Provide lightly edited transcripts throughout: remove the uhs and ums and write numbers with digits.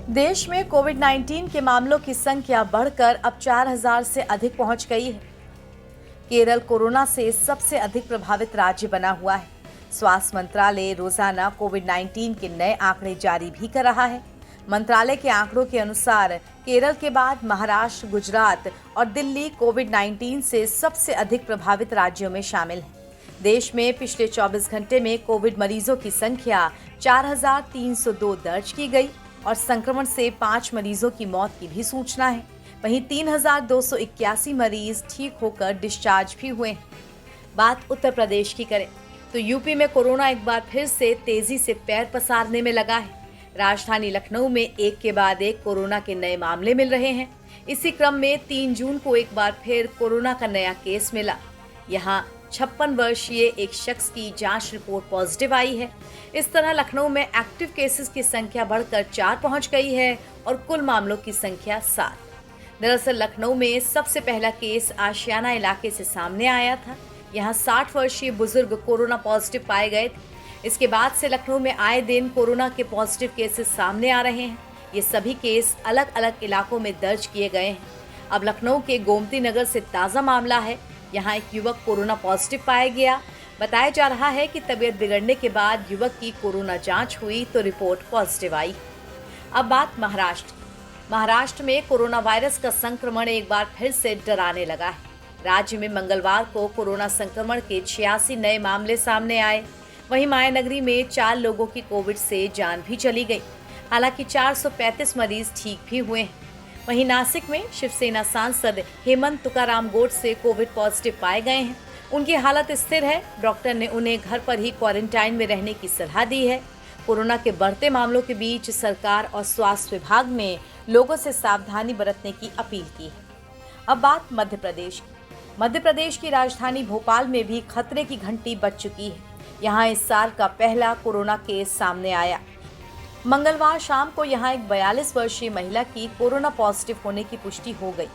देश में कोविड-19 के मामलों की संख्या बढ़कर अब 4,000 से अधिक पहुंच गई है। केरल कोरोना से सबसे अधिक प्रभावित राज्य बना हुआ है। स्वास्थ्य मंत्रालय रोजाना कोविड-19 के नए आंकड़े जारी भी कर रहा है। मंत्रालय के आंकड़ों के अनुसार केरल के बाद महाराष्ट्र, गुजरात और दिल्ली कोविड-19 से सबसे अधिक प्रभावित राज्यों में शामिल हैं। देश में पिछले 24 घंटे में कोविड मरीजों की संख्या 4,302 दर्ज की गई और संक्रमण से 5 मरीजों की मौत की भी सूचना है। वहीं 3,281 मरीज ठीक होकर डिस्चार्ज भी हुए हैं। बात उत्तर प्रदेश की करें तो यूपी में कोरोना एक बार फिर से तेजी से पैर पसारने में लगा है। राजधानी लखनऊ में एक के बाद एक कोरोना के नए मामले मिल रहे हैं। इसी क्रम में 3 जून को एक बार फिर कोरोना का नया केस मिला। यहाँ 56 वर्षीय एक शख्स की जांच रिपोर्ट पॉजिटिव आई है। इस तरह लखनऊ में एक्टिव केसेस की संख्या बढ़कर 4 पहुंच गई है और कुल मामलों की संख्या 7। दरअसल लखनऊ में सबसे पहला केस आशियाना इलाके से सामने आया था। यहाँ 60 वर्षीय बुजुर्ग कोरोना पॉजिटिव पाए गए थे। इसके बाद से लखनऊ में आए दिन कोरोना के पॉजिटिव केसेस सामने आ रहे हैं। ये सभी केस अलग अलग इलाकों में दर्ज किए गए हैं। अब लखनऊ के गोमती नगर से ताज़ा मामला है। यहाँ एक युवक कोरोना पॉजिटिव पाया गया। बताया जा रहा है कि तबीयत बिगड़ने के बाद युवक की कोरोना जांच हुई तो रिपोर्ट पॉजिटिव आई। अब बात महाराष्ट्र में कोरोना वायरस का संक्रमण एक बार फिर से डराने लगा है। राज्य में मंगलवार को कोरोना संक्रमण के 86 नए मामले सामने आए। वहीं मायानगरी में 4 लोगों की कोविड से जान भी चली गई। हालांकि 435 मरीज ठीक भी हुए हैं। वहीं नासिक में शिवसेना सांसद हेमंत तुकाराम गोडसे कोविड पॉजिटिव पाए गए हैं। उनकी हालत स्थिर है। डॉक्टर ने उन्हें घर पर ही क्वारंटाइन में रहने की सलाह दी है। कोरोना के बढ़ते मामलों के बीच सरकार और स्वास्थ्य विभाग ने लोगों से सावधानी बरतने की अपील की है। अब बात मध्य प्रदेश की राजधानी भोपाल में भी खतरे की घंटी बज चुकी है। यहाँ इस साल का पहला कोरोना केस सामने आया। मंगलवार शाम को यहाँ एक 42 वर्षीय महिला की कोरोना पॉजिटिव होने की पुष्टि हो गई।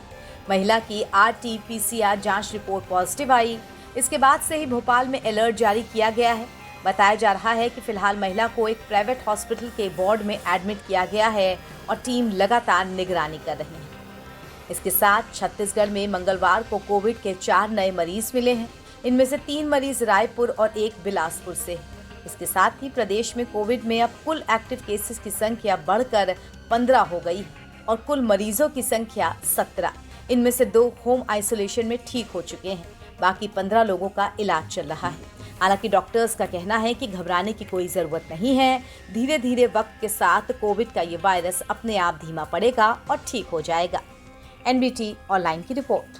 महिला की RT-PCR जांच रिपोर्ट पॉजिटिव आई। इसके बाद से ही भोपाल में अलर्ट जारी किया गया है। बताया जा रहा है कि फिलहाल महिला को एक प्राइवेट हॉस्पिटल के वार्ड में एडमिट किया गया है और टीम लगातार निगरानी कर रही है। इसके साथ छत्तीसगढ़ में मंगलवार को कोविड के 4 नए मरीज मिले हैं। इनमें से 3 मरीज रायपुर और 1 बिलासपुर से है। इसके साथ ही प्रदेश में कोविड में अब कुल एक्टिव केसेस की संख्या बढ़कर 15 हो गई और कुल मरीजों की संख्या 17। इनमें से 2 होम आइसोलेशन में ठीक हो चुके हैं। बाकी 15 लोगों का इलाज चल रहा है। हालांकि डॉक्टर्स का कहना है कि घबराने की कोई ज़रूरत नहीं है। धीरे धीरे वक्त के साथ कोविड का ये वायरस अपने आप धीमा पड़ेगा और ठीक हो जाएगा। NBT ऑनलाइन की रिपोर्ट।